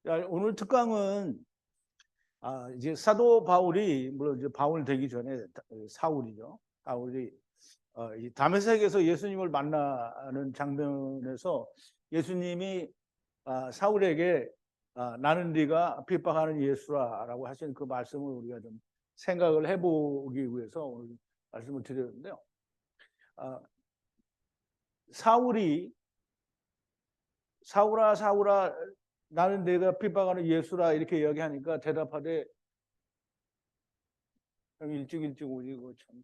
오늘 특강은 이제 사도 바울이 물론 이제 바울 되기 전에 사울이죠. 사울이 이 다메섹에서 예수님을 만나는 장면에서 예수님이 사울에게 나는 네가 핍박하는 예수라라고 하신 그 말씀을 우리가 좀 생각을 해보기 위해서 오늘 말씀을 드렸는데요. 사울이 사울아 사울아 나는 내가 핍박하는 예수라 이렇게 이야기하니까 대답하되 형 일찍 오지 이거 참.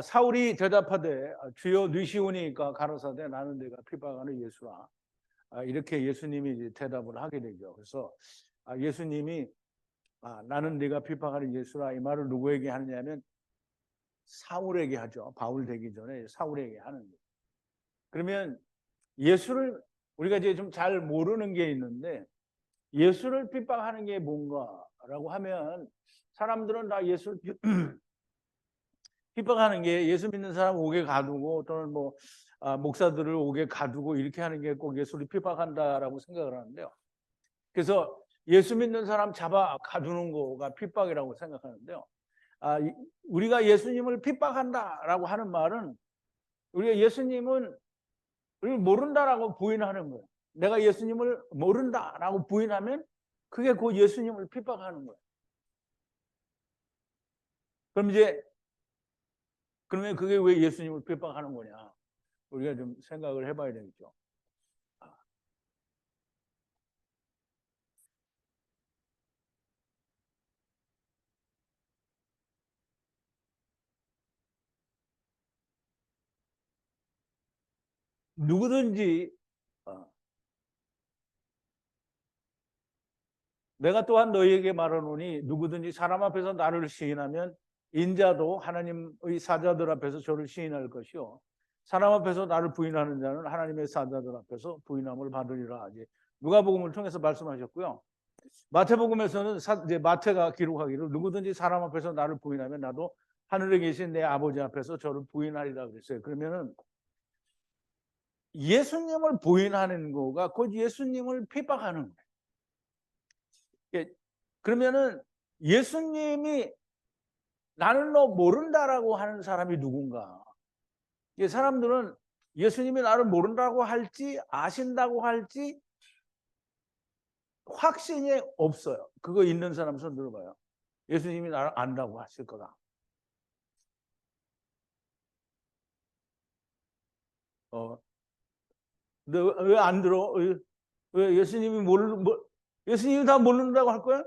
사울이 대답하되 주여 누시오니까 가로사대 나는 내가 핍박하는 예수라. 이렇게 예수님이 이제 대답을 하게 되죠. 그래서 예수님이 나는 네가 핍박하는 예수라 이 말을 누구에게 하느냐면 사울에게 하죠. 바울 되기 전에 사울에게 하는 거예요. 그러면 예수를 우리가 이제 좀 잘 모르는 게 있는데 예수를 핍박하는 게 뭔가라고 하면 사람들은 다 예수를 핍박하는 게 예수 믿는 사람 옥에 가두고 또는 뭐 목사들을 옥에 가두고 이렇게 하는 게 꼭 예수를 핍박한다라고 생각을 하는데요. 그래서 예수 믿는 사람 잡아 가두는 거가 핍박이라고 생각하는데요. 우리가 예수님을 핍박한다라고 하는 말은 우리가 예수님은 우리를 모른다라고 부인하는 거예요. 내가 예수님을 모른다라고 부인하면 그게 곧 예수님을 핍박하는 거예요. 그러면 그게 왜 예수님을 핍박하는 거냐? 우리가 좀 생각을 해봐야 되겠죠. 누구든지 내가 또한 너희에게 말하노니 누구든지 사람 앞에서 나를 시인하면 인자도 하나님의 사자들 앞에서 저를 시인할 것이요 사람 앞에서 나를 부인하는 자는 하나님의 사자들 앞에서 부인함을 받으리라. 이제 누가복음을 통해서 말씀하셨고요. 마태복음에서는 이제 마태가 기록하기를 누구든지 사람 앞에서 나를 부인하면 나도 하늘에 계신 내 아버지 앞에서 저를 부인하리라 그랬어요. 그러면은 예수님을 부인하는 거가 곧 예수님을 핍박하는 거예요. 그러면은 예수님이 나는 너 모른다라고 하는 사람이 누군가? 사람들은 예수님이 나를 모른다고 할지 아신다고 할지 확신이 없어요. 그거 있는 사람 손 들어봐요. 예수님이 나를 안다고 하실 거다. 근데 왜 안 들어? 왜 예수님이 예수님이 다 모른다고 할 거야?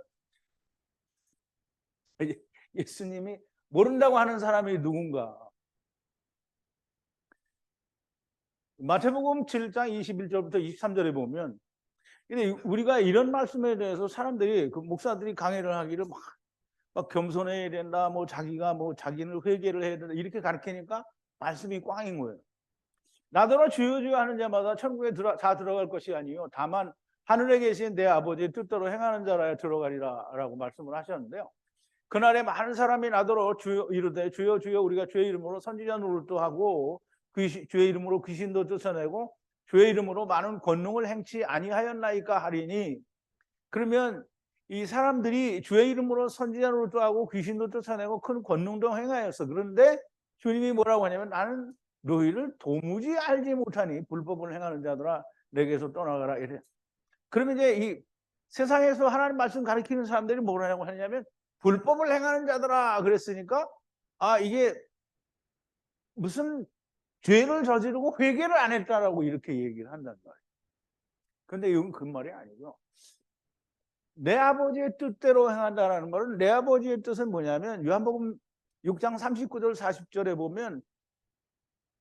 예수님이 모른다고 하는 사람이 누군가? 마태복음 7장 21절부터 23절에 보면 근데 우리가 이런 말씀에 대해서 사람들이 그 목사들이 강의를 하기를 막 겸손해야 된다, 뭐 자기가 뭐 자기는 회개를 해야 된다 이렇게 가르치니까 말씀이 꽝인 거예요. 나더러 주여 주여 하는 자마다 천국에 다 들어갈 것이 아니요 다만 하늘에 계신 내 아버지의 뜻대로 행하는 자라야 들어가리라라고 말씀을 하셨는데요. 그날에 많은 사람이 나더러 주여 이르되 주여 주여 우리가 주의 이름으로 선지자 노릇도 하고 주의 이름으로 귀신도 쫓아내고 주의 이름으로 많은 권능을 행치 아니하였나이까 하리니 그러면 이 사람들이 주의 이름으로 선지자 노릇도 하고 귀신도 쫓아내고 큰 권능도 행하였어. 그런데 주님이 뭐라고 하냐면 나는 너희를 도무지 알지 못하니 불법을 행하는 자들아 내게서 떠나가라 이래. 그러면 이제 이 세상에서 하나님 말씀 가르치는 사람들이 뭐라고 하냐면 불법을 행하는 자들아 그랬으니까 이게 무슨 죄를 저지르고 회개를 안 했다라고 이렇게 얘기를 한단 말이에요. 그런데 이건 그 말이 아니고 내 아버지의 뜻대로 행한다라는 말은 내 아버지의 뜻은 뭐냐면 요한복음 6장 39절 40절에 보면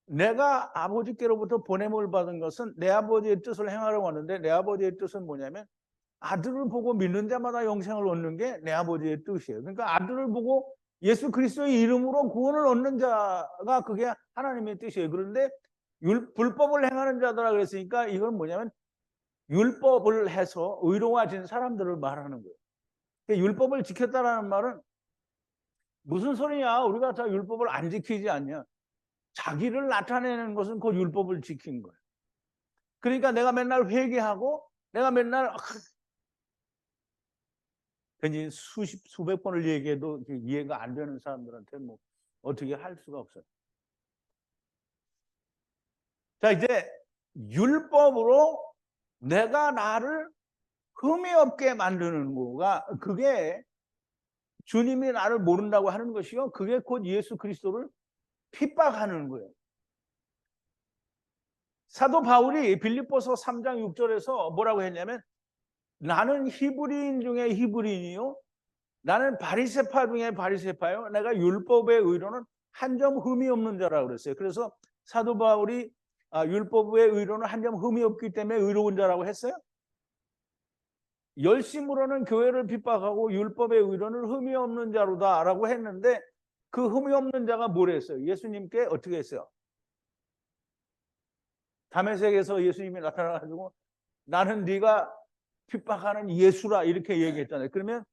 내가 아버지께로부터 보냄을 받은 것은 내 아버지의 뜻을 행하려고 하는데 내 아버지의 뜻은 뭐냐면 아들을 보고 믿는 자마다 영생을 얻는 게 내 아버지의 뜻이에요. 그러니까 아들을 보고 예수 그리스도의 이름으로 구원을 얻는 자가 그게 하나님의 뜻이에요. 그런데 불법을 행하는 자들아 그랬으니까 이건 뭐냐면 율법을 해서 의로워진 사람들을 말하는 거예요. 율법을 지켰다라는 말은 무슨 소리냐? 우리가 다 율법을 안 지키지 않냐? 자기를 나타내는 것은 그 율법을 지킨 거예요. 그러니까 내가 맨날 회개하고 내가 맨날 괜히 수백 번을 얘기해도 이해가 안 되는 사람들한테 뭐 어떻게 할 수가 없어요. 자, 이제 율법으로 내가 나를 흠이 없게 만드는 거가 그게 주님이 나를 모른다고 하는 것이요. 그게 곧 예수 그리스도를 핍박하는 거예요. 사도 바울이 빌립보서 3장 6절에서 뭐라고 했냐면 나는 히브리인 중에 히브리인이요. 나는 바리새파 중에 바리새파요. 내가 율법의 의로는 한 점 흠이 없는 자라고 그랬어요. 그래서 사도 바울이 율법의 의로는 한 점 흠이 없기 때문에 의로운 자라고 했어요. 열심으로는 교회를 핍박하고 율법의 의로는 흠이 없는 자로다라고 했는데 그 흠이 없는 자가 뭘 했어요? 예수님께 어떻게 했어요? 다메섹에서 예수님이 나타나가지고 나는 네가 핍박하는 예수라 이렇게 얘기했잖아요. 그러면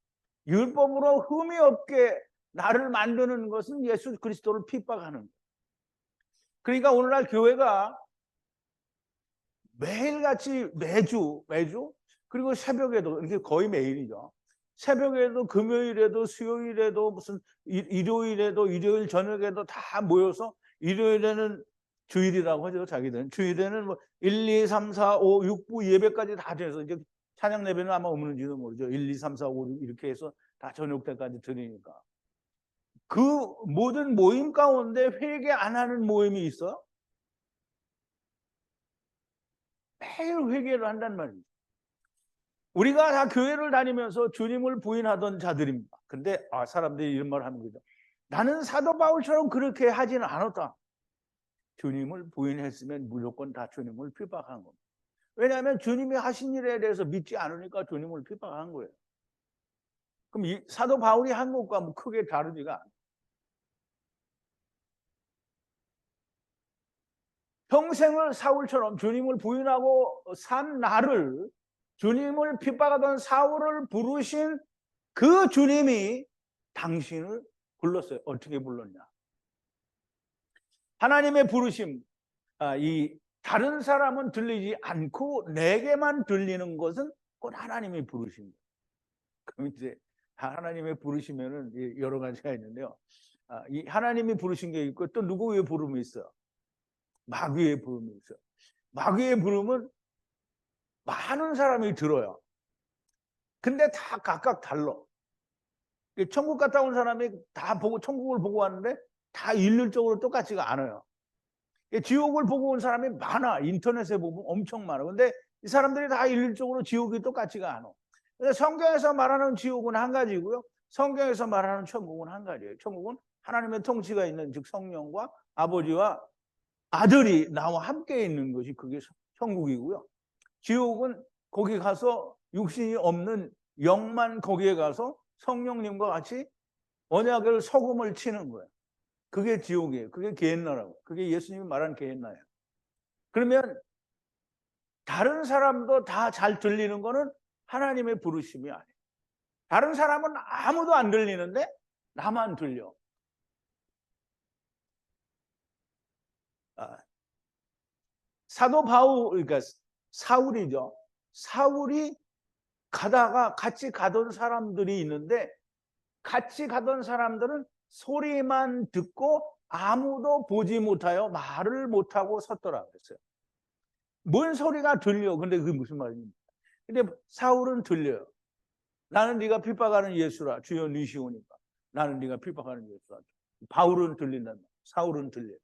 율법으로 흠이 없게 나를 만드는 것은 예수 그리스도를 핍박하는 거예요. 그러니까 오늘날 교회가 매일같이 매주 그리고 새벽에도 이게 거의 매일이죠. 새벽에도 금요일에도 수요일에도 무슨 일요일에도 일요일 저녁에도 다 모여서 일요일에는 주일이라고 하죠. 자기들은 주일에는 뭐 1, 2, 3, 4, 5, 6부 예배까지 다 돼서 이제 찬양 예배는 아마 없는지도 모르죠. 1, 2, 3, 4, 5, 6 이렇게 해서 다 저녁 때까지 드리니까 그 모든 모임 가운데 회개 안 하는 모임이 있어? 매일 회개를 한단 말입니다. 우리가 다 교회를 다니면서 주님을 부인하던 자들입니다. 근데 사람들이 이런 말을 하는 거죠. 나는 사도 바울처럼 그렇게 하지는 않았다. 주님을 부인했으면 무조건 다 주님을 핍박한 겁니다. 왜냐하면 주님이 하신 일에 대해서 믿지 않으니까 주님을 핍박한 거예요. 그럼 이 사도 바울이 한 것과 뭐 크게 다르지가 않아요. 평생을 사울처럼 주님을 부인하고 산 나를 주님을 핍박하던 사울을 부르신 그 주님이 당신을 불렀어요. 어떻게 불렀냐? 하나님의 부르심, 이 다른 사람은 들리지 않고 내게만 들리는 것은 곧 하나님의 부르심이에요. 그럼 이제 하나님의 부르시면은 여러 가지가 있는데요. 이 하나님이 부르신 게 있고 또 누구의 부름이 있어요? 마귀의 부름이 있어요. 마귀의 부름은 많은 사람이 들어요. 근데 다 각각 달라. 천국 갔다 온 사람이 다 보고 천국을 보고 왔는데 다 일률적으로 똑같지가 않아요. 지옥을 보고 온 사람이 많아. 인터넷에 보면 엄청 많아. 근데 이 사람들이 다 일률적으로 지옥이 똑같지가 않아. 성경에서 말하는 지옥은 한 가지고요. 성경에서 말하는 천국은 한 가지예요. 천국은 하나님의 통치가 있는 즉 성령과 아버지와 아들이 나와 함께 있는 것이 그게 천국이고요. 지옥은 거기 가서 육신이 없는 영만 거기에 가서 성령님과 같이 언약을 소금을 치는 거예요. 그게 지옥이에요. 그게 게hen나라고. 그게 예수님이 말한 게hen나예요. 그러면 다른 사람도 다 잘 들리는 거는 하나님의 부르심이 아니에요. 다른 사람은 아무도 안 들리는데 나만 들려. 사도 바울, 그러니까 사울이죠. 사울이 가다가 같이 가던 사람들이 있는데 같이 가던 사람들은 소리만 듣고 아무도 보지 못하여 말을 못하고 섰더라 그랬어요. 뭔 소리가 들려. 근데 그게 무슨 말입니까? 근데 사울은 들려요. 나는 네가 핍박하는 예수라. 주여 니시오니까. 나는 네가 핍박하는 예수라. 바울은 들린다. 사울은 들려요.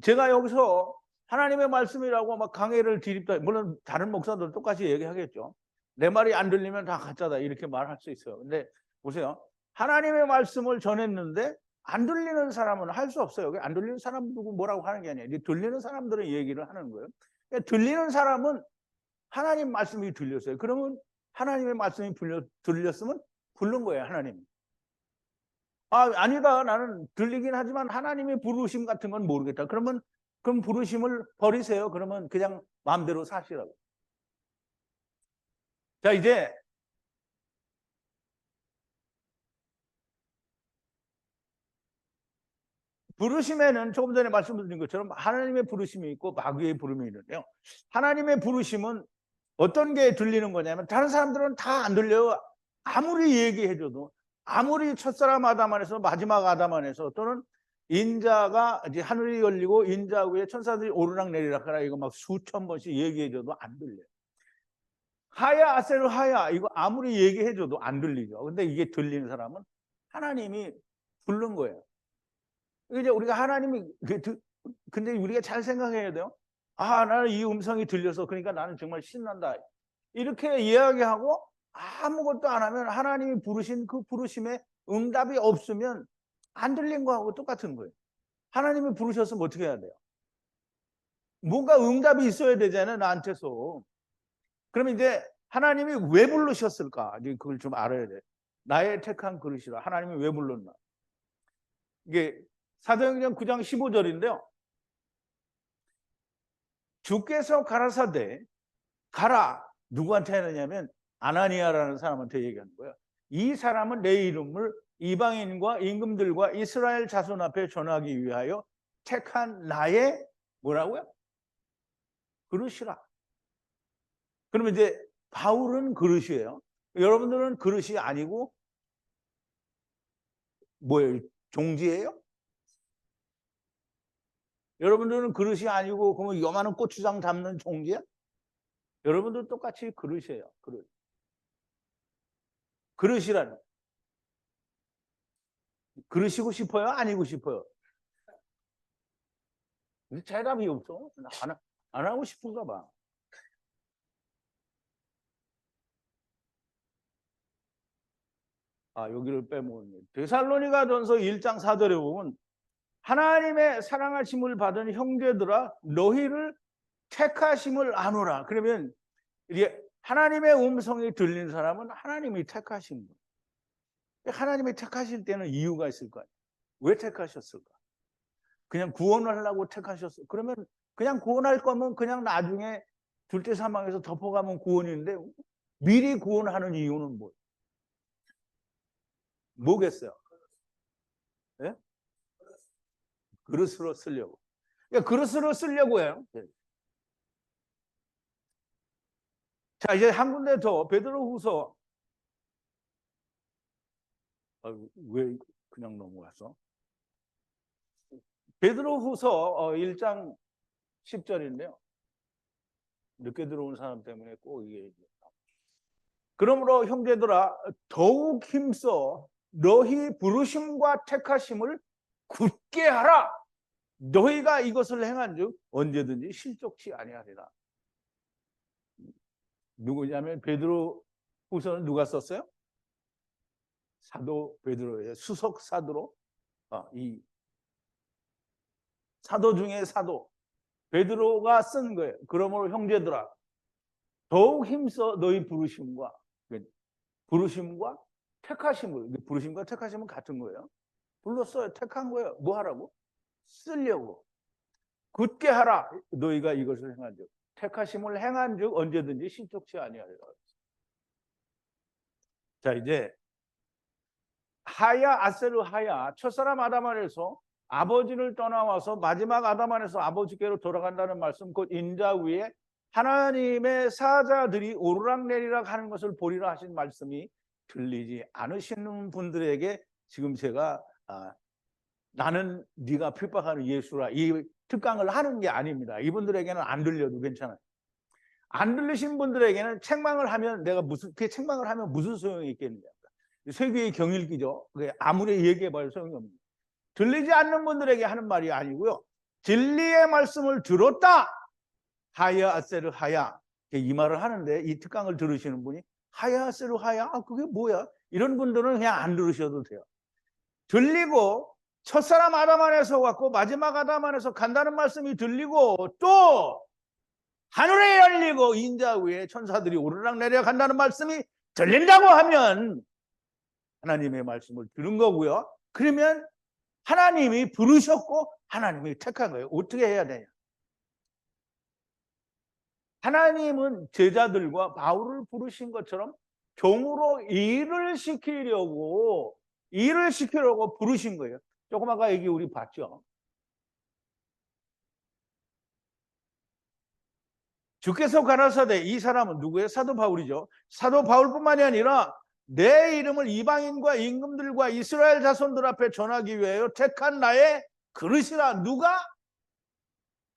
제가 여기서 하나님의 말씀이라고 막 강해를 드립다. 물론 다른 목사들 똑같이 얘기하겠죠. 내 말이 안 들리면 다 가짜다 이렇게 말할 수 있어요. 근데 보세요. 하나님의 말씀을 전했는데 안 들리는 사람은 할 수 없어요. 안 들리는 사람 누구 뭐라고 하는 게 아니에요. 들리는 사람들은 얘기를 하는 거예요. 들리는 사람은 하나님 말씀이 들렸어요. 그러면 하나님의 말씀이 들렸으면 부른 거예요. 하나님. 아니다. 나는 들리긴 하지만 하나님의 부르심 같은 건 모르겠다. 그러면 그럼 부르심을 버리세요. 그러면 그냥 마음대로 사시라고. 자, 이제 부르심에는 조금 전에 말씀드린 것처럼 하나님의 부르심이 있고 마귀의 부름이 있는데요. 하나님의 부르심은 어떤 게 들리는 거냐면 다른 사람들은 다 안 들려요. 아무리 얘기해줘도, 아무리 첫사람 아담 안에서 마지막 아담 안에서 또는 인자가 이제 하늘이 열리고 인자 위에 천사들이 오르락 내리락 하라 이거 막 수천 번씩 얘기해줘도 안 들려요. 하야 아세르 하야 이거 아무리 얘기해줘도 안 들리죠. 근데 이게 들리는 사람은 하나님이 부른 거예요. 이제 우리가 하나님이 근데 우리가 잘 생각해야 돼요. 나는 이 음성이 들려서 그러니까 나는 정말 신난다. 이렇게 이야기하고 아무것도 안 하면 하나님이 부르신 그 부르심에 응답이 없으면 안 들린 거하고 똑같은 거예요. 하나님이 부르셨으면 어떻게 해야 돼요? 뭔가 응답이 있어야 되잖아요, 나한테서. 그러면 이제 하나님이 왜 부르셨을까? 그걸 좀 알아야 돼. 나의 택한 그릇이라. 하나님이 왜 불렀나? 이게 사도행전 9장 15절인데요. 주께서 가라사대 가라. 누구한테 하느냐면 아나니아라는 사람한테 얘기하는 거예요. 이 사람은 내 이름을 이방인과 임금들과 이스라엘 자손 앞에 전하기 위하여 택한 나의 뭐라고요? 그릇이라. 그러면 이제 바울은 그릇이에요. 여러분들은 그릇이 아니고 뭐예요? 종지예요? 여러분들은 그릇이 아니고 그러면 요만한 고추장 담는 종지야? 여러분들 똑같이 그릇이에요. 그릇. 그릇이란 그릇이고 싶어요? 아니고 싶어요? 대답이 없어. 안 하고 싶은가 봐. 여기를 빼먹었네. 데살로니가전서 1장 4절에 보면 하나님의 사랑하심을 받은 형제들아 너희를 택하심을 아노라. 그러면 이게 하나님의 음성이 들린 사람은 하나님이 택하신 거예요. 하나님이 택하실 때는 이유가 있을 거예요. 왜 택하셨을까? 그냥 구원을 하려고 택하셨어. 그러면 그냥 구원할 거면 그냥 나중에 둘째 사망에서 덮어가면 구원인데 미리 구원하는 이유는 뭐겠어요? 예? 그릇으로 쓰려고. 그러니까 그릇으로 쓰려고 해요. 자, 이제 한 군데 더 베드로후서 왜 그냥 넘어갔어? 베드로후서 1장 10절인데요. 늦게 들어온 사람 때문에 꼭 이게 그러므로 형제들아 더욱 힘써 너희 부르심과 택하심을 굳게 하라. 너희가 이것을 행한즉 언제든지 실족치 아니하리라. 누구냐면 베드로후서는 누가 썼어요? 사도 베드로예요. 수석 사도로 이 사도 중에 사도 베드로가 쓴 거예요. 그러므로 형제들아 더욱 힘써 너희 부르심과 택하심을 부르심과 택하심은 같은 거예요. 불렀어요. 택한 거예요. 뭐 하라고? 쓰려고. 굳게 하라. 너희가 이것을 행한즉 택하심을 행한즉 언제든지 신족치 아니하리라. 자, 이제 하야 아세르 하야 첫사람 아담 안에서 아버지를 떠나와서 마지막 아담 안에서 아버지께로 돌아간다는 말씀, 곧 인자 위에 하나님의 사자들이 오르락내리락 하는 것을 보리라 하신 말씀이 들리지 않으시는 분들에게 지금 제가 나는 네가 핍박하는 예수라 이 특강을 하는 게 아닙니다. 이분들에게는 안 들려도 괜찮아요. 안 들리신 분들에게는 책망을 하면 그 책망을 하면 무슨 소용이 있겠느냐. 세계의 경일기죠. 아무리 얘기해봐야 소용이 없습니다. 들리지 않는 분들에게 하는 말이 아니고요. 진리의 말씀을 들었다. 하야 아세르 하야. 이 말을 하는데 이 특강을 들으시는 분이 하야 아세르 하야? 그게 뭐야? 이런 분들은 그냥 안 들으셔도 돼요. 들리고 첫사람 아담 안에서 왔고 마지막 아담 안에서 간다는 말씀이 들리고 또 하늘에 열리고 인자 위에 천사들이 오르락 내리락 간다는 말씀이 들린다고 하면 하나님의 말씀을 들은 거고요. 그러면 하나님이 부르셨고 하나님이 택한 거예요. 어떻게 해야 되냐? 하나님은 제자들과 바울을 부르신 것처럼 종으로 일을 시키려고 부르신 거예요. 조금 아까 얘기 우리 봤죠. 주께서 가라사대, 이 사람은 누구예요? 사도 바울이죠. 사도 바울뿐만이 아니라 내 이름을 이방인과 임금들과 이스라엘 자손들 앞에 전하기 위하여 택한 나의 그릇이라. 누가?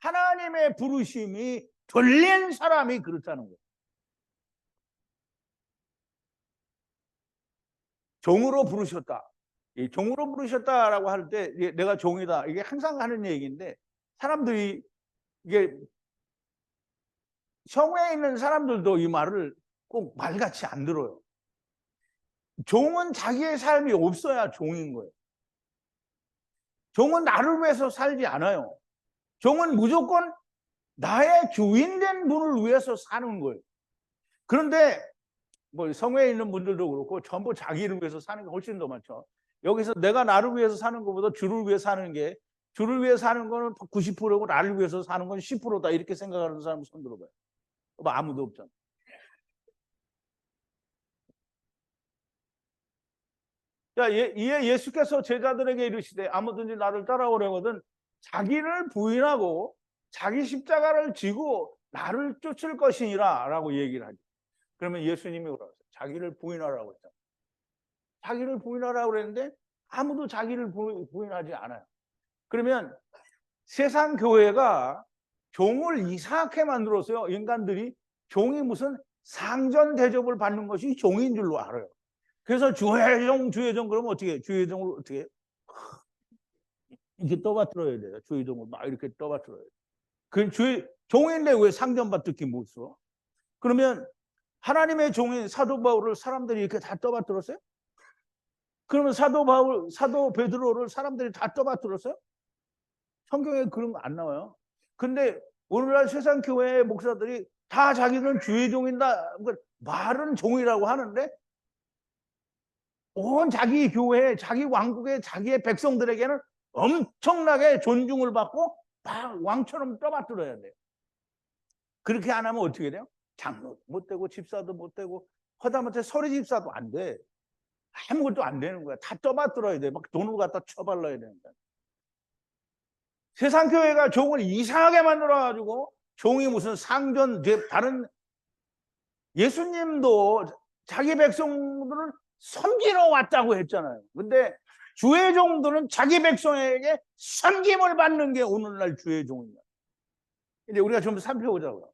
하나님의 부르심이 들린 사람이 그렇다는 거예요. 종으로 부르셨다. 이 종으로 부르셨다라고 할 때 내가 종이다. 이게 항상 하는 얘기인데 사람들이 이게 성에 있는 사람들도 이 말을 꼭 말같이 안 들어요. 종은 자기의 삶이 없어야 종인 거예요. 종은 나를 위해서 살지 않아요. 종은 무조건 나의 주인된 분을 위해서 사는 거예요. 그런데 뭐 성회에 있는 분들도 그렇고 전부 자기를 위해서 사는 게 훨씬 더 많죠. 여기서 내가 나를 위해서 사는 것보다 주를 위해 사는 게, 주를 위해 사는 거는 90%고 나를 위해서 사는 건 10%다 이렇게 생각하는 사람 손 들어봐요. 뭐 아무도 없잖아. 자, 이에 예수께서 제자들에게 이르시되 아무든지 나를 따라오려거든 자기를 부인하고 자기 십자가를 지고 나를 쫓을 것이니라 라고 얘기를 하죠. 그러면 예수님이 뭐라고 했어요? 자기를 부인하라고 했잖아요. 자기를 부인하라고 그랬는데 아무도 자기를 부인하지 않아요. 그러면 세상 교회가 종을 이상하게 만들었어요. 인간들이 종이 무슨 상전 대접을 받는 것이 종인 줄로 알아요. 그래서 주회종 그러면 어떻게 해요? 주회종을 어떻게 해요? 이렇게 떠받들어야 돼요. 주회종을 막 이렇게 떠받들어야 돼요. 그 종인데 왜 상전받듣기 못 써? 그러면 하나님의 종인 사도 바울을 사람들이 이렇게 다 떠받들었어요? 그러면 사도 베드로를 사람들이 다 떠받들었어요? 성경에 그런 거 안 나와요. 근데 오늘날 세상 교회의 목사들이 다 자기는 주의 종이다. 말은 종이라고 하는데 온 자기 교회, 자기 왕국의 자기의 백성들에게는 엄청나게 존중을 받고 막 왕처럼 떠받들어야 돼요. 그렇게 안 하면 어떻게 돼요? 장로도 못 되고 집사도 못 되고 허다못해 서리 집사도 안 돼. 아무것도 안 되는 거야. 다 떠받들어야 돼. 막 돈을 갖다 쳐발라야 된다. 세상 교회가 종을 이상하게 만들어가지고 종이 무슨 상전, 다른 예수님도 자기 백성들을 섬기러 왔다고 했잖아요. 근데 주의 종들은 자기 백성에게 섬김을 받는 게 오늘날 주의 종이야. 이제 우리가 좀 살펴보자고요.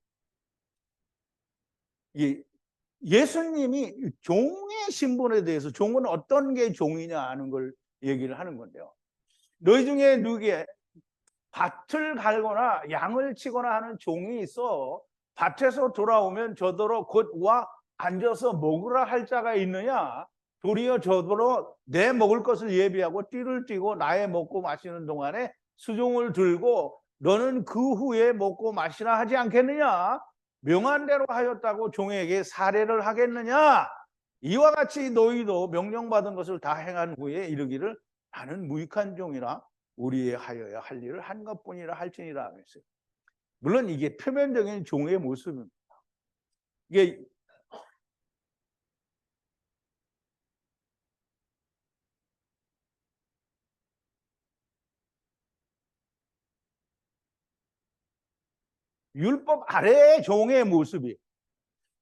예수님이 종의 신분에 대해서 종은 어떤 게 종이냐 하는 걸 얘기를 하는 건데요. 너희 중에 누구에 밭을 갈거나 양을 치거나 하는 종이 있어 밭에서 돌아오면 저더러 곧 와 앉아서 먹으라 할 자가 있느냐? 도리어 저더러 내 먹을 것을 예비하고 띠를 띠고 나의 먹고 마시는 동안에 수종을 들고 너는 그 후에 먹고 마시라 하지 않겠느냐? 명한 대로 하였다고 종에게 사례를 하겠느냐? 이와 같이 너희도 명령받은 것을 다 행한 후에 이르기를 나는 무익한 종이라 우리의 하여야 할 일을 한 것뿐이라 할지니라 하면서요. 물론 이게 표면적인 종의 모습입니다. 이게 율법 아래의 종의 모습이.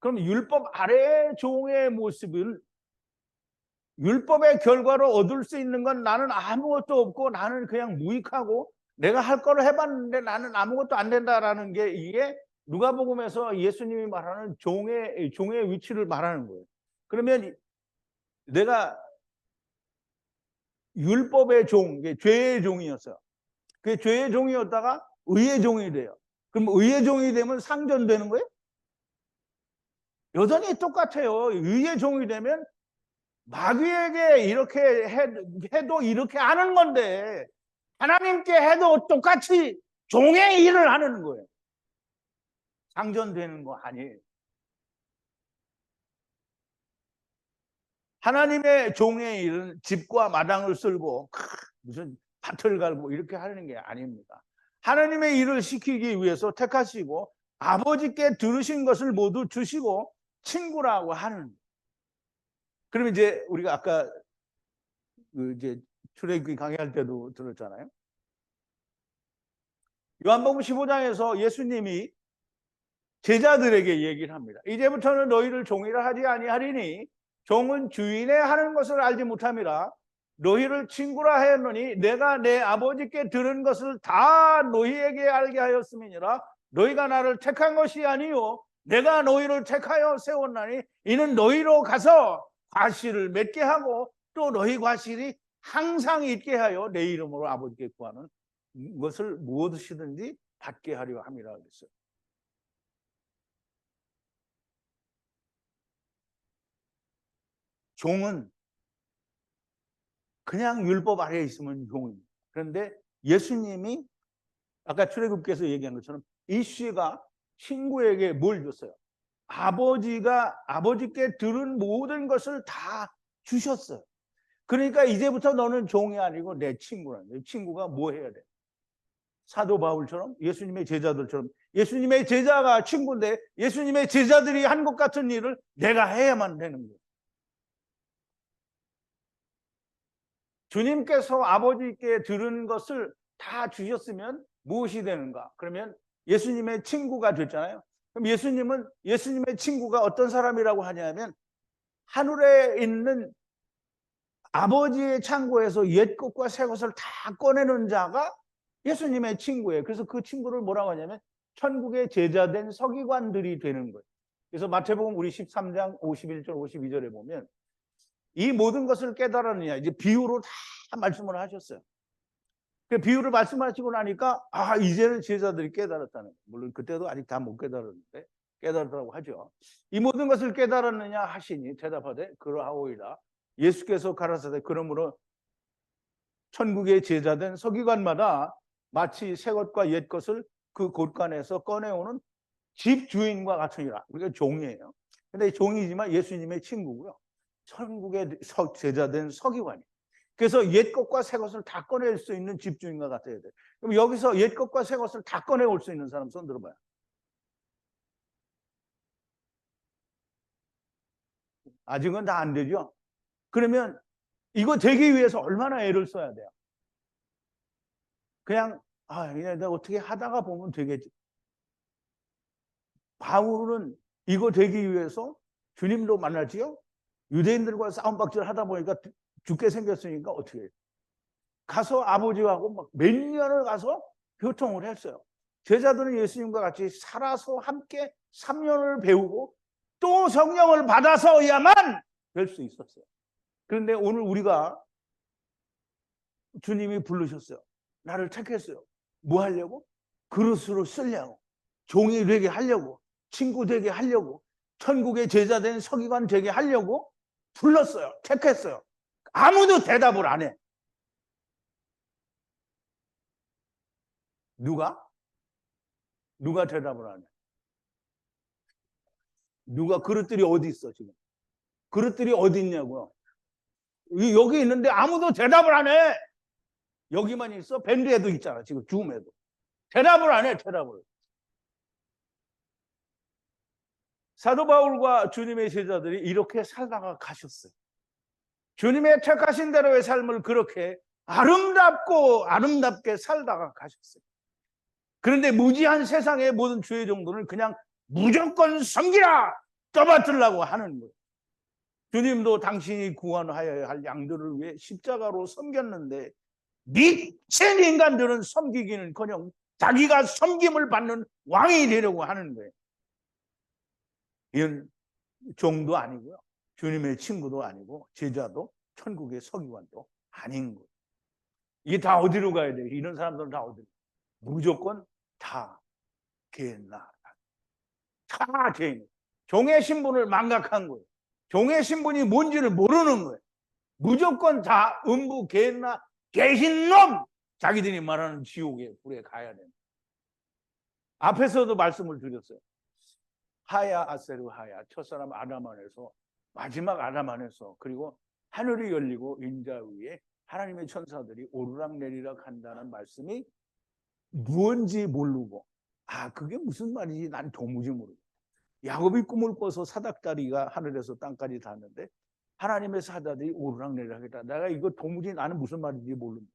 그럼 율법 아래의 종의 모습을 율법의 결과로 얻을 수 있는 건 나는 아무것도 없고 나는 그냥 무익하고 내가 할 거를 해봤는데 나는 아무것도 안 된다라는 게 이게 누가복음에서 예수님이 말하는 종의 위치를 말하는 거예요. 그러면 내가 율법의 종, 죄의 종이었어요. 그 죄의 종이었다가 의의 종이 돼요. 그럼 의의 종이 되면 상전되는 거예요? 여전히 똑같아요. 의의 종이 되면 마귀에게 이렇게 해도 이렇게 하는 건데 하나님께 해도 똑같이 종의 일을 하는 거예요. 상전되는 거 아니에요. 하나님의 종의 일은 집과 마당을 쓸고 무슨 밭을 갈고 이렇게 하는 게 아닙니다. 하나님의 일을 시키기 위해서 택하시고 아버지께 들으신 것을 모두 주시고 친구라고 하는. 그러면 이제 우리가 아까 이제 출애굽기 강의할 때도 들었잖아요. 요한복음 15장에서 예수님이 제자들에게 얘기를 합니다. 이제부터는 너희를 종이라 하지 아니하리니 종은 주인의 하는 것을 알지 못함이라. 너희를 친구라 하였노니 내가 내 아버지께 들은 것을 다 너희에게 알게 하였음이니라. 너희가 나를 택한 것이 아니요 내가 너희를 택하여 세웠나니 이는 너희로 가서 과실을 맺게 하고 또 너희 과실이 항상 있게 하여 내 이름으로 아버지께 구하는 것을 무엇이든지 받게 하려 함이라 그랬어요. 종은 그냥 율법 아래에 있으면 종입니다. 그런데 예수님이 아까 출애굽기에서 얘기한 것처럼 이 씨가 친구에게 뭘 줬어요? 아버지가 아버지께 들은 모든 것을 다 주셨어요. 그러니까 이제부터 너는 종이 아니고 내 친구라는 거예요. 친구가 뭐 해야 돼? 사도 바울처럼 예수님의 제자들처럼 예수님의 제자가 친구인데 예수님의 제자들이 한 것 같은 일을 내가 해야만 되는 거예요. 주님께서 아버지께 들은 것을 다 주셨으면 무엇이 되는가? 그러면 예수님의 친구가 됐잖아요. 그럼 예수님은 예수님의 친구가 어떤 사람이라고 하냐면 하늘에 있는 아버지의 창고에서 옛 것과 새 것을 다 꺼내는 자가 예수님의 친구예요. 그래서 그 친구를 뭐라고 하냐면 천국의 제자된 서기관들이 되는 거예요. 그래서 마태복음 우리 13장 51절 52절에 보면 이 모든 것을 깨달았느냐 이제 비유로 다 말씀을 하셨어요. 그 비유를 말씀하시고 나니까 이제는 제자들이 깨달았다는 거예요. 물론 그때도 아직 다 못 깨달았는데 깨달았다고 하죠. 이 모든 것을 깨달았느냐 하시니 대답하되 그러하오이다. 예수께서 가라사대 그러므로 천국의 제자된 서기관마다 마치 새 것과 옛 것을 그 곳간에서 꺼내오는 집주인과 같으니라. 우리가 종이에요. 근데 종이지만 예수님의 친구고요. 천국의 제자된 서기관이. 그래서 옛 것과 새 것을 다 꺼낼 수 있는 집주인과 같아야 돼. 그럼 여기서 옛 것과 새 것을 다 꺼내올 수 있는 사람 손 들어봐요. 아직은 다 안 되죠. 그러면 이거 되기 위해서 얼마나 애를 써야 돼요? 그냥 내가 어떻게 하다가 보면 되겠지. 바울은 이거 되기 위해서 주님도 만났지요. 유대인들과 싸움박질 하다 보니까 죽게 생겼으니까 어떻게 해요? 가서 아버지하고 막 몇 년을 가서 교통을 했어요. 제자들은 예수님과 같이 살아서 함께 3년을 배우고 또 성령을 받아서야만 될 수 있었어요. 그런데 오늘 우리가 주님이 부르셨어요. 나를 택했어요. 뭐 하려고? 그릇으로 쓰려고. 종이 되게 하려고. 친구 되게 하려고. 천국의 제자 된 서기관 되게 하려고 불렀어요. 택했어요. 아무도 대답을 안 해. 누가 대답을 안 해? 누가 그릇들이 어디 있어 지금? 그릇들이 어디 있냐고요? 여기 있는데 아무도 대답을 안 해. 여기만 있어? 밴드에도 있잖아 지금 줌에도. 대답을 안 해. 대답을. 사도 바울과 주님의 제자들이 이렇게 살다가 가셨어요. 주님의 택하신 대로의 삶을 그렇게 아름답게 살다가 가셨어요. 그런데 무지한 세상의 모든 주의 정도는 그냥 무조건 섬기라 떠받들라고 하는 거예요. 주님도 당신이 구원하여야 할 양들을 위해 십자가로 섬겼는데 미친 인간들은 섬기기는커녕 자기가 섬김을 받는 왕이 되려고 하는 거예요. 이건 종도 아니고요. 주님의 친구도 아니고 제자도 천국의 서기관도 아닌 거예요. 이게 다 어디로 가야 돼요? 이런 사람들은 다 어디로? 무조건 다 개나 다 개인. 종의 신분을 망각한 거예요. 종의 신분이 뭔지를 모르는 거예요. 무조건 다 음부 개나 개신 놈! 자기들이 말하는 지옥에 불에 가야 됩니다. 앞에서도 말씀을 드렸어요. 하야 아세르 하야 첫사람 아담 안에서 마지막 아담 안에서, 그리고 하늘이 열리고 인자 위에 하나님의 천사들이 오르락내리락 한다는 말씀이 무언지 모르고, 아 그게 무슨 말인지 난 도무지 모르겠다. 야곱이 꿈을 꿔서 사닥다리가 하늘에서 땅까지 닿는데 하나님의 사자들이 오르락내리락 했다. 내가 이거 도무지 나는 무슨 말인지 모릅니다.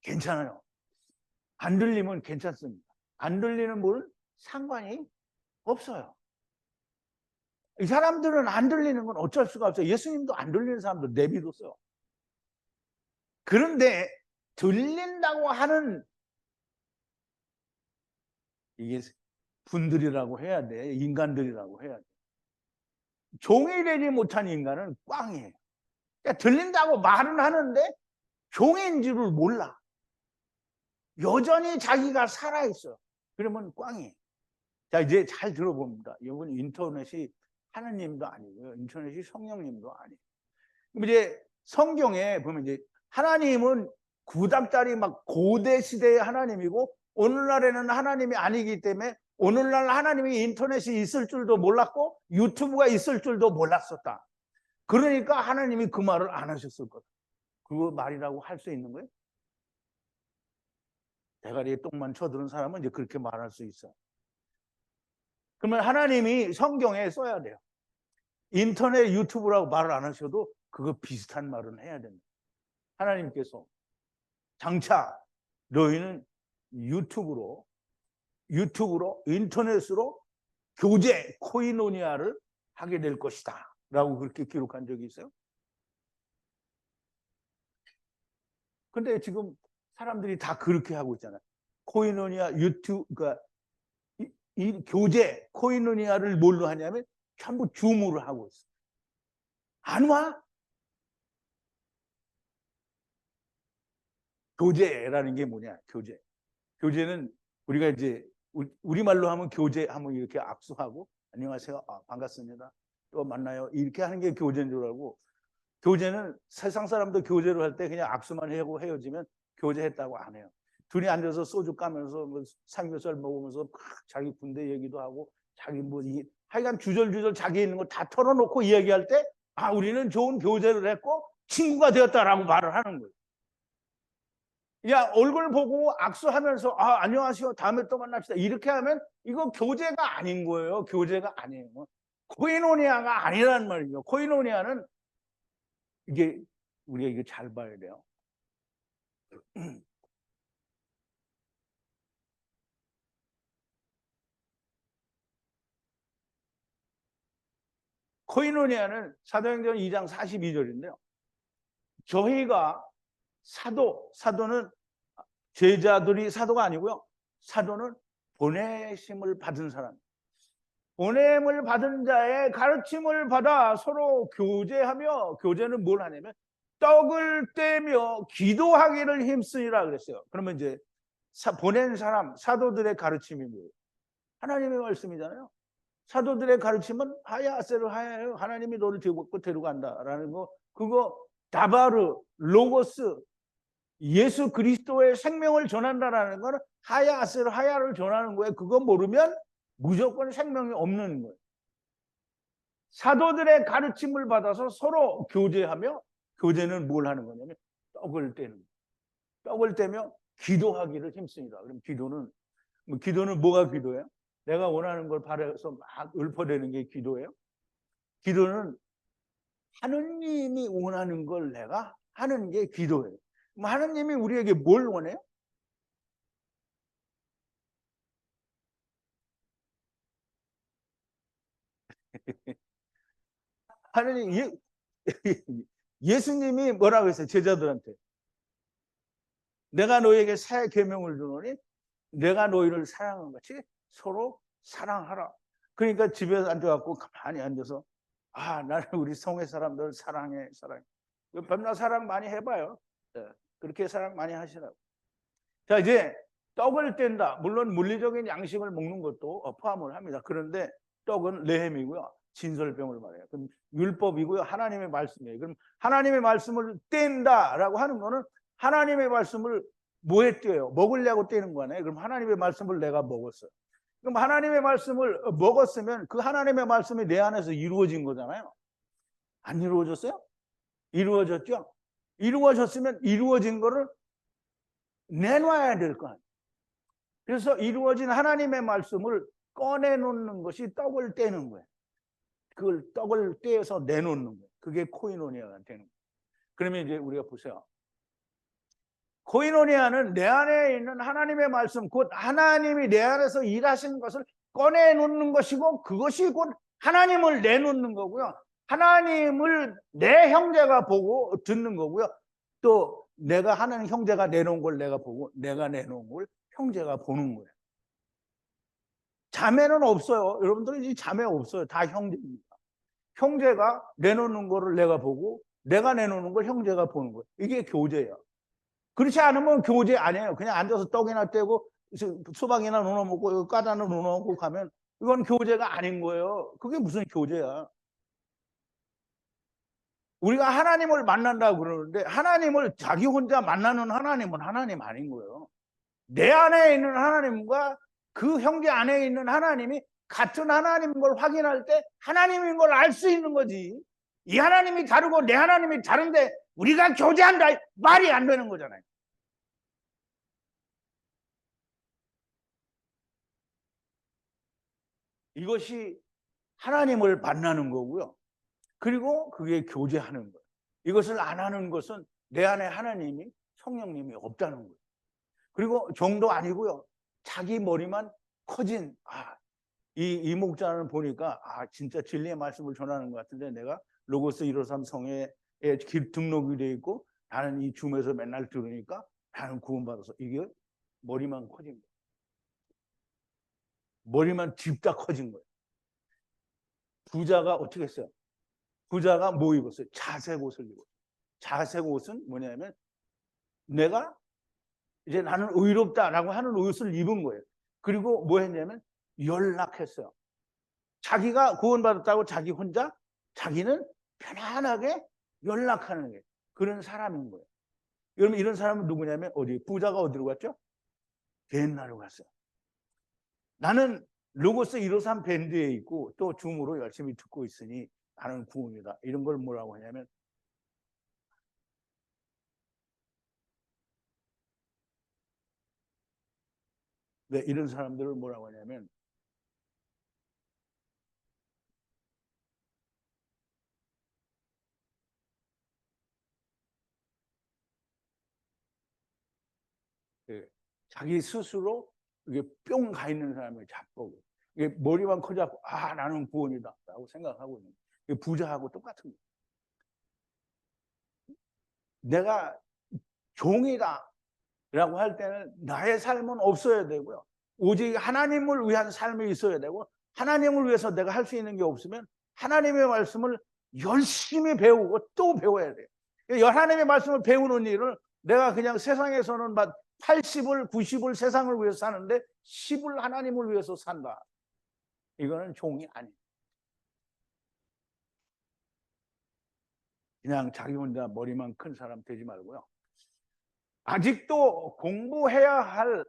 괜찮아요. 안 들리면 괜찮습니다. 안 들리는 분은 상관이 없어요. 이 사람들은 안 들리는 건 어쩔 수가 없어요. 예수님도 안 들리는 사람도 내비뒀어요. 그런데 들린다고 하는 이게 분들이라고 해야 돼. 인간들이라고 해야 돼. 종이 되지 못한 인간은 꽝이에요. 그러니까 들린다고 말은 하는데 종인 줄을 몰라. 여전히 자기가 살아있어요. 그러면 꽝이에요. 자, 이제 잘 들어봅니다. 이건 인터넷이 하나님도 아니고요. 인터넷이 성령님도 아니에요. 그럼 이제 성경에 보면 이제 하나님은 구닥다리 막 고대 시대의 하나님이고 오늘날에는 하나님이 아니기 때문에 오늘날 하나님이 인터넷이 있을 줄도 몰랐고 유튜브가 있을 줄도 몰랐었다. 그러니까 하나님이 그 말을 안 하셨을 거다. 그 말이라고 할 수 있는 거예요? 대가리에 똥만 쳐드는 사람은 이제 그렇게 말할 수 있어. 그러면 하나님이 성경에 써야 돼요. 인터넷 유튜브라고 말을 안 하셔도 그거 비슷한 말은 해야 됩니다. 하나님께서 장차 너희는 유튜브로 인터넷으로 교제 코이노니아를 하게 될 것이다 라고 그렇게 기록한 적이 있어요. 근데 지금 사람들이 다 그렇게 하고 있잖아요. 코이노니아 유튜브, 그러니까 이 교제 코이노니아를 뭘로 하냐면 전부 줌으로 하고 있어요. 안 와? 교제라는 게 뭐냐? 교제는 우리가 이제 우리말로 하면 교제하면 이렇게 악수하고 안녕하세요, 반갑습니다, 또 만나요, 이렇게 하는 게 교제인 줄 알고, 교제는 세상 사람도 교제를 할 때 그냥 악수만 하고 헤어지면 교제했다고 안 해요. 둘이 앉아서 소주 까면서 뭐 삼겹살 먹으면서 막 자기 군대 얘기도 하고 자기 뭐 하여간 주절주절 자기 있는 거 다 털어놓고 이야기할 때 우리는 좋은 교제를 했고 친구가 되었다라고 말을 하는 거예요. 야, 얼굴 보고 악수하면서 안녕하세요, 다음에 또 만납시다, 이렇게 하면 이거 교제가 아닌 거예요. 교제가 아니에요. 코이노니아가 아니란 말이죠. 코이노니아는 이게 우리가 이거 잘 봐야 돼요. 코이노니아는 사도행전 2장 42절인데요. 저희가 사도는 제자들이 사도가 아니고요. 사도는 보내심을 받은 사람. 보냄을 받은 자의 가르침을 받아 서로 교제하며, 교제는 뭘 하냐면 떡을 떼며 기도하기를 힘쓰리라 그랬어요. 그러면 이제 보낸 사람, 사도들의 가르침이 뭐예요? 하나님의 말씀이잖아요. 사도들의 가르침은 하야세를 하야요. 하나님이 너를 데려간다라는 거, 그거 다바르, 로고스, 예수 그리스도의 생명을 전한다라는 거는 하야세를 하야를 전하는 거예요. 그거 모르면 무조건 생명이 없는 거예요. 사도들의 가르침을 받아서 서로 교제하며, 교제는 뭘 하는 거냐면 떡을 떼는 거예요. 떡을 떼며 기도하기를 힘씁니다. 그럼 기도는 뭐가 기도예요? 내가 원하는 걸 바라서 막 읊어대는 게 기도예요? 기도는 하느님이 원하는 걸 내가 하는 게 기도예요. 그럼 하느님이 우리에게 뭘 원해요? 하느님, 예수님이 뭐라고 했어요? 제자들한테 내가 너에게 새 계명을 주노니 내가 너희를 사랑한 같이 서로 사랑하라. 그러니까 집에 앉아갖고 가만히 앉아서 나는 우리 성회 사람들 사랑해. 밤낮 사랑 많이 해봐요. 그렇게 사랑 많이 하시라고. 자, 이제 떡을 뗀다. 물론 물리적인 양식을 먹는 것도 포함을 합니다. 그런데 떡은 레헴이고요, 진설병을 말해요. 그럼 율법이고요, 하나님의 말씀이에요. 그럼 하나님의 말씀을 뗀다라고 하는 거는 하나님의 말씀을 뭐에 떼요? 먹으려고 떼는 거네. 그럼 하나님의 말씀을 내가 먹었어요. 그럼 하나님의 말씀을 먹었으면 그 하나님의 말씀이 내 안에서 이루어진 거잖아요. 안 이루어졌어요? 이루어졌죠? 이루어졌으면 이루어진 거를 내놔야 될 거 아니에요. 그래서 이루어진 하나님의 말씀을 꺼내놓는 것이 떡을 떼는 거예요. 그걸 떡을 떼어서 내놓는 거예요. 그게 코이노니아가 되는 거예요. 그러면 이제 우리가 보세요. 코이노니아는 내 안에 있는 하나님의 말씀, 곧 하나님이 내 안에서 일하신 것을 꺼내놓는 것이고, 그것이 곧 하나님을 내놓는 거고요. 하나님을 내 형제가 보고 듣는 거고요. 또 내가 하는 형제가 내놓은 걸 내가 보고, 내가 내놓은 걸 형제가 보는 거예요. 자매는 없어요. 여러분들은 이 자매 없어요. 다 형제입니다. 형제가 내놓는 거를 내가 보고, 내가 내놓는 걸 형제가 보는 거예요. 이게 교제예요. 그렇지 않으면 교제 아니에요. 그냥 앉아서 떡이나 떼고 수박이나 누나 먹고 과자나 누나 먹고 가면 이건 교제가 아닌 거예요. 그게 무슨 교제야. 우리가 하나님을 만난다고 그러는데 하나님을 자기 혼자 만나는 하나님은 하나님 아닌 거예요. 내 안에 있는 하나님과 그 형제 안에 있는 하나님이 같은 하나님인 걸 확인할 때 하나님인 걸 알 수 있는 거지. 이 하나님이 다르고 내 하나님이 다른데 우리가 교제한다 말이 안 되는 거잖아요. 이것이 하나님을 만나는 거고요. 그리고 그게 교제하는 거예요. 이것을 안 하는 것은 내 안에 하나님이 성령님이 없다는 거예요. 그리고 정도 아니고요. 자기 머리만 커진 이 목자는 보니까 진짜 진리의 말씀을 전하는 것 같은데 내가 로고스 153 성에 등록이 되어 있고 나는 이 줌에서 맨날 들으니까 나는 구원받아서 이게 머리만 커진 거예요. 머리만 딥다 커진 거예요. 부자가 어떻게 했어요? 부자가 뭐 입었어요? 자색 옷을 입었어요. 자색 옷은 뭐냐면 내가 이제 나는 의롭다라고 하는 옷을 입은 거예요. 그리고 뭐 했냐면 연락했어요. 자기가 구원받았다고 자기 혼자 자기는 편안하게 연락하는 게 그런 사람인 거예요. 여러분 이런 사람은 누구냐면 어디 부자가 어디로 갔죠? 벤나로 갔어요. 나는 로고스 153 밴드에 있고 또 줌으로 열심히 듣고 있으니 나는 구원이다. 이런 걸 뭐라고 하냐면 네, 이런 사람들을 뭐라고 하냐면 자기 스스로 이게 뿅 가 있는 사람을 잡고 이게 머리만 커져갖고 나는 구원이다 라고 생각하고 있는 거예요. 부자하고 똑같은 거예요. 내가 종이다 라고 할 때는 나의 삶은 없어야 되고요. 오직 하나님을 위한 삶이 있어야 되고 하나님을 위해서 내가 할 수 있는 게 없으면 하나님의 말씀을 열심히 배우고 또 배워야 돼요. 하나님의 말씀을 배우는 일을 내가 그냥 세상에서는 막 80을 90을 세상을 위해서 사는데 10을 하나님을 위해서 산다. 이거는 종이 아니에요. 그냥 자기 혼자 머리만 큰 사람 되지 말고요. 아직도 공부해야 할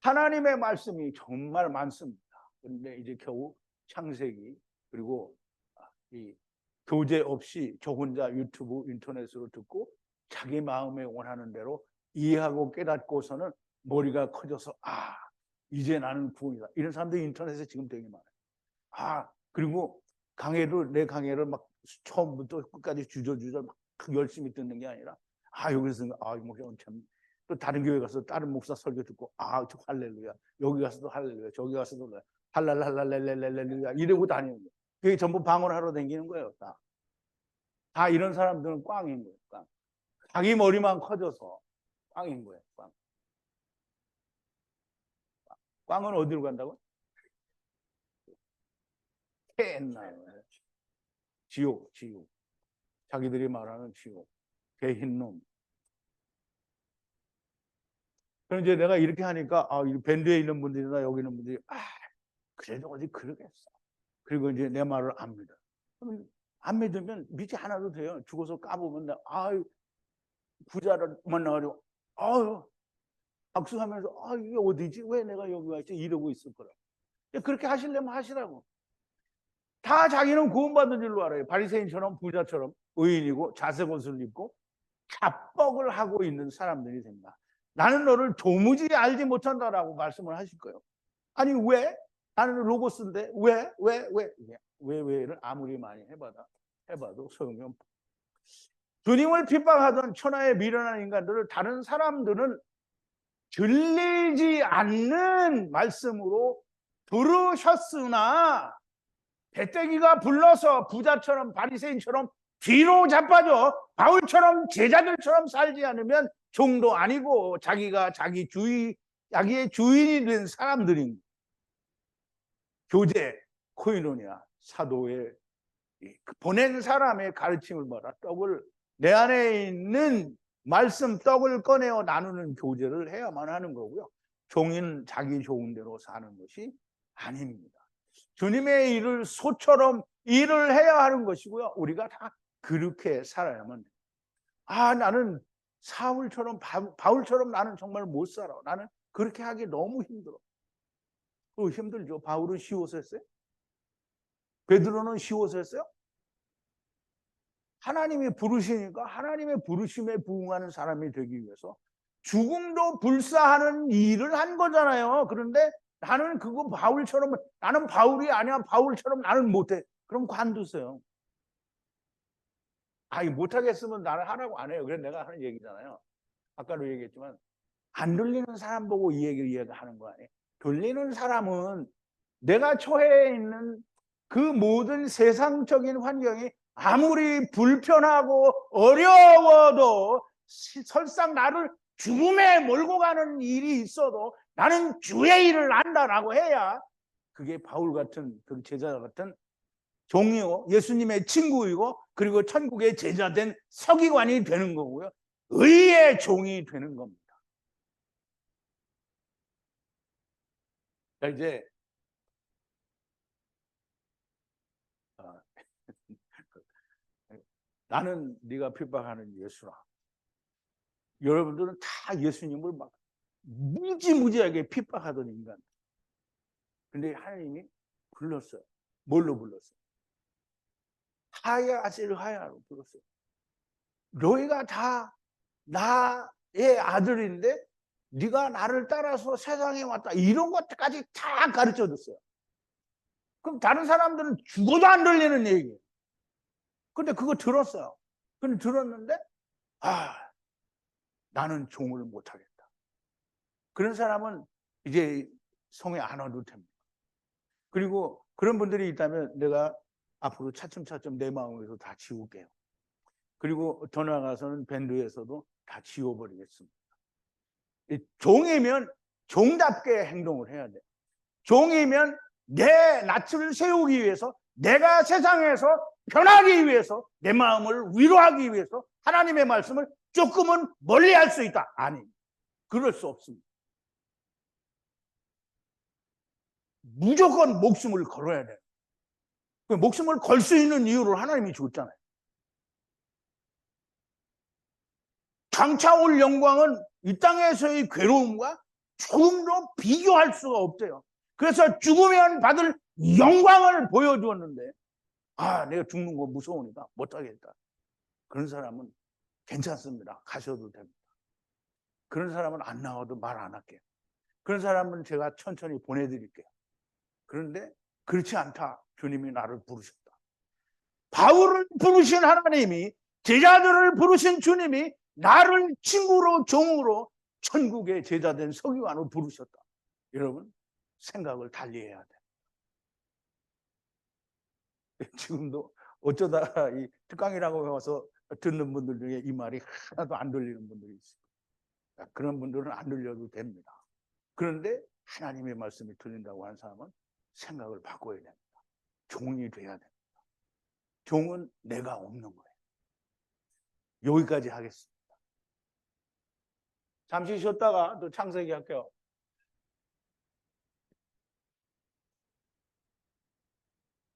하나님의 말씀이 정말 많습니다. 그런데 이제 겨우 창세기 그리고 이 교재 없이 저 혼자 유튜브 인터넷으로 듣고 자기 마음에 원하는 대로 이해하고 깨닫고서는 머리가 커져서 이제 나는 구원이다. 이런 사람들이 인터넷에 지금 되게 많아요. 그리고 내 강의를 막 처음부터 끝까지 주저주저 막 열심히 듣는 게 아니라 여기서 이 목사는 참 또 다른 교회 가서 다른 목사 설교 듣고 저 할렐루야. 여기 가서도 할렐루야. 저기 가서도 할랄랄랄랄랄랄랄루야 이러고 다니는 거예요. 그게 전부 방언하러 다니는 거예요. 다 이런 사람들은 꽝인 거예요. 꽝. 자기 머리만 커져서 꽝인 거예요. 꽝. 꽝은 어디로 간다고? 옛날 지옥. 자기들이 말하는 지옥. 개흰놈. 그럼 이제 내가 이렇게 하니까 이 밴드에 있는 분들이나 여기 있는 분들이 그래도 어디 그러겠어. 그리고 이제 내 말을 안 믿어. 그럼 안 믿으면 믿지 않아도 돼요. 죽어서 까보면 부자를 만나가지고 박수하면서 이게 어디지? 왜 내가 여기 와 있지? 이러고 있을 거라. 그렇게 하시려면 하시라고. 다 자기는 구원받은 줄로 알아요. 바리새인처럼 부자처럼 의인이고 자색 옷을 입고 자뻑을 하고 있는 사람들이 된다. 나는 너를 도무지 알지 못한다라고 말씀을 하실 거예요. 아니 왜? 나는 로고스인데 왜를 아무리 많이 해봐도 소용이 없다. 주님을 핍박하던 천하에 미련한 인간들을 다른 사람들은 들리지 않는 말씀으로 부르셨으나 배때기가 불러서 부자처럼 바리새인처럼 뒤로 자빠져 바울처럼 제자들처럼 살지 않으면 종도 아니고 자기가 자기의 주인이 된 사람들인 교제, 코이노니아, 사도의 보낸 사람의 가르침을 받아 떡을 내 안에 있는 말씀 떡을 꺼내어 나누는 교제를 해야만 하는 거고요. 종인 자기 좋은 대로 사는 것이 아닙니다. 주님의 일을 소처럼 일을 해야 하는 것이고요. 우리가 다 그렇게 살아야만 돼요. 나는 사울처럼 바울처럼 나는 정말 못 살아. 나는 그렇게 하기 너무 힘들어. 힘들죠. 바울은 쉬워서 했어요? 베드로는 쉬워서 했어요? 하나님이 부르시니까 하나님의 부르심에 부응하는 사람이 되기 위해서 죽음도 불사하는 일을 한 거잖아요. 그런데 나는 그거 바울처럼 나는 바울이 아니야. 바울처럼 나는 못해. 그럼 관두세요. 못하겠으면 나는 하라고 안 해요. 그래 내가 하는 얘기잖아요. 아까도 얘기했지만 안 돌리는 사람 보고 이 얘기를 하는 거 아니에요. 돌리는 사람은 내가 처해 있는 그 모든 세상적인 환경이 아무리 불편하고 어려워도 설사 나를 죽음에 몰고 가는 일이 있어도 나는 주의 일을 안다라고 해야 그게 바울 같은 그 제자 같은 종이요 예수님의 친구이고 그리고 천국의 제자된 서기관이 되는 거고요. 의의 종이 되는 겁니다. 이제 나는 네가 핍박하는 예수라. 여러분들은 다 예수님을 막 무지무지하게 핍박하던 인간. 근데 하나님이 불렀어요. 뭘로 불렀어요? 하야로 불렀어요. 너희가 다 나의 아들인데 네가 나를 따라서 세상에 왔다. 이런 것까지 다 가르쳐 줬어요. 그럼 다른 사람들은 죽어도 안 들리는 얘기예요. 근데 그거 들었어요. 근데 들었는데 나는 종을 못하겠다. 그런 사람은 이제 성에 안 와도 됩니다. 그리고 그런 분들이 있다면 내가 앞으로 차츰차츰 내 마음에서 다 지울게요. 그리고 더 나아가서는 밴드에서도 다 지워버리겠습니다. 종이면 종답게 행동을 해야 돼요. 종이면 내 낯을 세우기 위해서 내가 세상에서 변하기 위해서 내 마음을 위로하기 위해서 하나님의 말씀을 조금은 멀리할 수 있다. 아니, 그럴 수 없습니다. 무조건 목숨을 걸어야 돼요. 목숨을 걸 수 있는 이유를 하나님이 줬잖아요. 장차 올 영광은 이 땅에서의 괴로움과 조금도 비교할 수가 없대요. 그래서 죽으면 받을 영광을 보여주었는데 내가 죽는 거 무서우니까 못하겠다. 그런 사람은 괜찮습니다. 가셔도 됩니다. 그런 사람은 안 나와도 말 안 할게요. 그런 사람은 제가 천천히 보내드릴게요. 그런데 그렇지 않다. 주님이 나를 부르셨다. 바울을 부르신 하나님이 제자들을 부르신 주님이 나를 친구로 종으로 천국의 제자된 서기관으로 부르셨다. 여러분 생각을 달리해야 돼. 지금도 어쩌다 이 특강이라고 해서 듣는 분들 중에 이 말이 하나도 안 들리는 분들이 있어요. 그런 분들은 안 들려도 됩니다. 그런데 하나님의 말씀이 들린다고 하는 사람은 생각을 바꿔야 됩니다. 종이 돼야 됩니다. 종은 내가 없는 거예요. 여기까지 하겠습니다. 잠시 쉬었다가 또 창세기 할게요.